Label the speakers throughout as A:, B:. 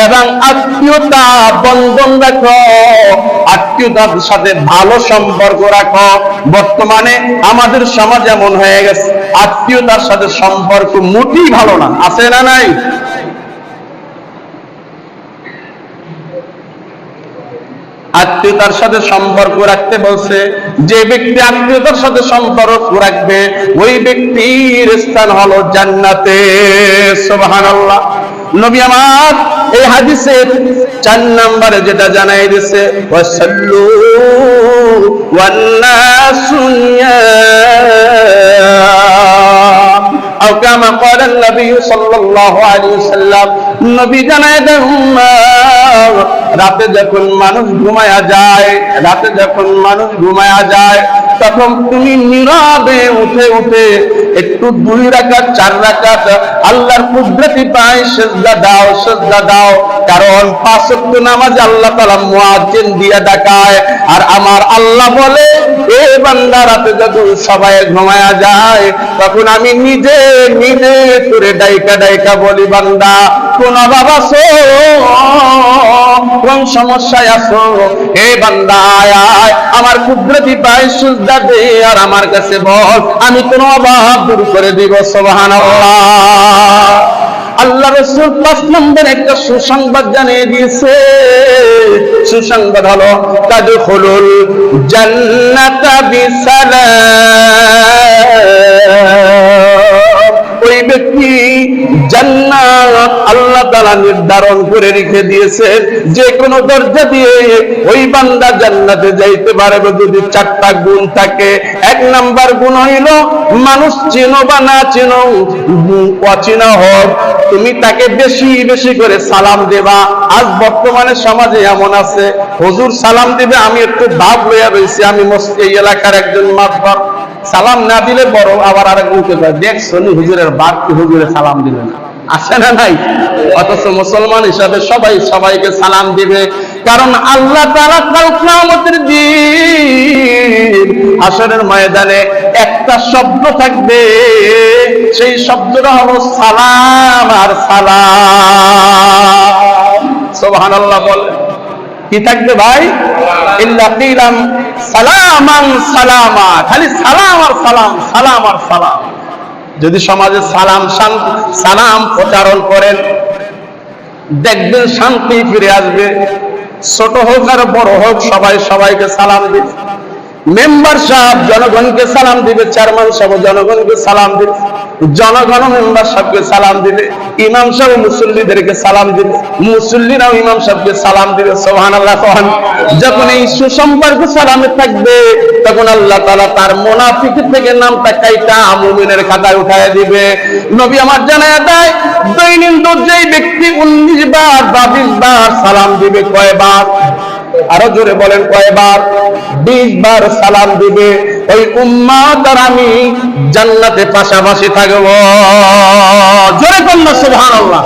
A: এবং আত্মীয়তা বন্ধন রাখো, আত্মীয়তার সাথে ভালো সম্পর্ক রাখো। বর্তমানে আমাদের সমাজ এমন হয়ে গেছে, আত্মীয়তার সাথে সম্পর্ক মোটেই ভালো না, আছে না নাই? আত্মীয়তার সাথে সম্পর্ক রাখতে বলছে, যে ব্যক্তি আত্মীয়তার সাথে সম্পর্ক রাখবে ওই ব্যক্তির স্থান হলো জান্নাতে। সুবহানাল্লাহ। নবী আমার এই হাদিসের 4 নম্বরে যেটা জানাই দিয়েছে, ওয়াসাল্লু ওয়ান নাসু নিয়াম আও কামা ক্বালা নবী সাল্লাল্লাহু আলাইহি ওয়াসাল্লাম। নবী জানায় দেন, রাতে যখন মানুষ ঘুমায়া যায়, রাতে যখন মানুষ ঘুমায়া যায়, তখন তুমি নীরবে উঠে উঠে একটু 2 রাকাত 4 রাকাত আল্লাহর কুদরতি পায় সিজদা দাও, সিজদা দাও। কারণ 5 ওয়াক্ত নামাজ আল্লাহ তাআলা মুয়াজ্জিন দিয়ে ডাকায়, আর আমার আল্লাহ বলে, এ বান্দা রাতে যখন সবাই ঘুমায়া যায় তখন আমি নিজে নিজে তোরে ডাইকা ডাইকা বলি, বান্দা কোন অভাব আছো, কোন সমস্যায় আছো, হে বান্দা আয় আয় আমার কুদরতি পায়ে সিজদা দে আর আমার কাছে বল, আমি কোন অভাব দূর করে দিব। সুবহানাল্লাহ। আল্লাহ রাসূল 5 নম্বর একটা সুসংবাদ জানিয়ে দিয়েছে। সুসংবাদ হলো, তাদখুলুল জান্নাতা বিসালাম। ওই ব্যক্তি জান্নাত আল্লাহ তাআলা নির্ধারণ করে রেখে দিয়েছেন, যে কোনো দরজা দিয়ে ওই বান্দা জান্নাতে যাইতে পারবে যদি 4টা গুণ থাকে। 1 নাম্বার গুণ হইল, মানুষ চেনো বা না চেনো, অচেনা হোক, তুমি তাকে বেশি বেশি করে সালাম দেবা। আজ বর্তমানে সমাজে এমন আছে, হুজুর সালাম দিবে, আমি একটু ভাব লইয়া রয়েছি, আমি এই এলাকার একজন মাতবার, সালাম না দিলে বড় আবার আরেকজনকে দেখছো হুজুরের বাপ কি হুজুরে সালাম দিবে না, আছে না নাই? অথচ মুসলমান হিসাবে সবাই সবাইকে সালাম দিবে। কারণ আল্লাহ তাআলা কাল কিয়ামতের দিন হাসরের ময়দানে একটা শব্দ থাকবে, সেই শব্দটা হলো সালাম আর সালাম। সুবহানাল্লাহ বলে, কি থাকবে ভাই? ইল্লা কিলাম সালামান সালামা, খালি সালাম আর সালাম, সালাম আর সালাম। যদি সমাজে সালাম প্রচারণ করেন, দেখবেন শান্তি ফিরে আসবে। ছোট হোক আর বড় হোক, সবাই সবাইকে সালাম দিবে। মেম্বার সাহেব জনগণকে সালাম দিবে, চেয়ারম্যান সাহেব জনগণকে সালাম দিবে, জনগণ মেম্বার সাহেবকে সালাম দিবে, ইমাম সাহেব মুসল্লিদেরকে সালাম দিবে, মুসল্লিরাও ইমাম সাহেবকে সালাম দিবে। সুবহানাল্লাহ। যখন এই সুসম্পর্ক সালামে থাকবে, তখন আল্লাহ তাআলা তার মুনাফিক থেকে নামটা কাইটা মুমিনের খাতায় উঠায় দিবে। নবী আমার জানায়া দেয়, দৈনিক যেই ব্যক্তি 19 বার বা 20 বার সালাম দিবে, কয়বার? আরো জোরে বলেন, কয়বার? 20 বার সালাম দিবে, ওই উম্মত আর আমি জান্নাতে পাশাপাশি থাকবো। জোরে বলুন সুবহানাল্লাহ।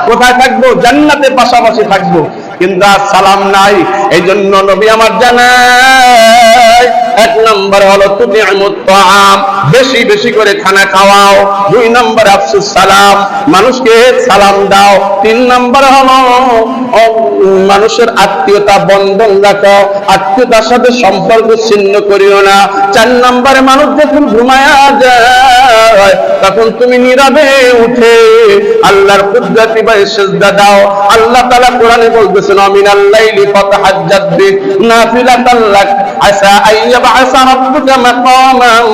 A: কোথায় থাকবো? জান্নাতে পাশাপাশি থাকবো। কিন্তু আর সালাম নাই। এই জন্য নবী আমার জানায়, 1 নম্বর হলো তুতিমুত তাআম, বেশি বেশি করে খানা খাওয়াও। 2 নম্বর আফসুস সালাম, মানুষকে সালাম দাও। 3 নম্বর হলো মানুষের আত্মীয়তা বন্ধন রাখো, আত্মীয়তার সাথে সম্পর্ক ছিন্ন করিও না। 4 নম্বরে মানুষ যখন ঘুমায়া যায় তখন তুমি নীরবে উঠে আল্লাহর কুদরতি পায়ে সিজদা দাও। আল্লাহ তাআলা কোরআনে বলতেছেন, মিনাল লাইলি ফাতাহাজ্জাদ বি নাফিলাতাল লাক আসা আইয়াবআসা রাব্বুকা মাকামান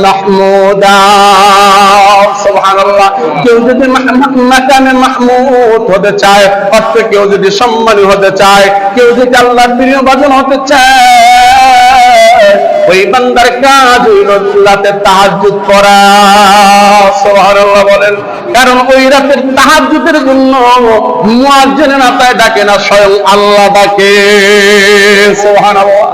A: মাহমুদা। সুবহানাল্লাহ। কেউ যদি মাকামে মাহমুদ হতে চায়, অর্থাৎ কেউ যদি সম্মানী হতে চায়, কেউ যদি আল্লাহর প্রিয় ভাজন হতে চায়, ওই বান্দার কাজ হইল রাতে তাহাজ্জুদ করা। সুবহানাল্লাহ বলেন। কারণ ওই রাতের তাহাজ্জুদের জন্য মুয়াজ্জিন না তাই ডাকে না, স্বয়ং আল্লাহ ডাকে। সুবহানাল্লাহ।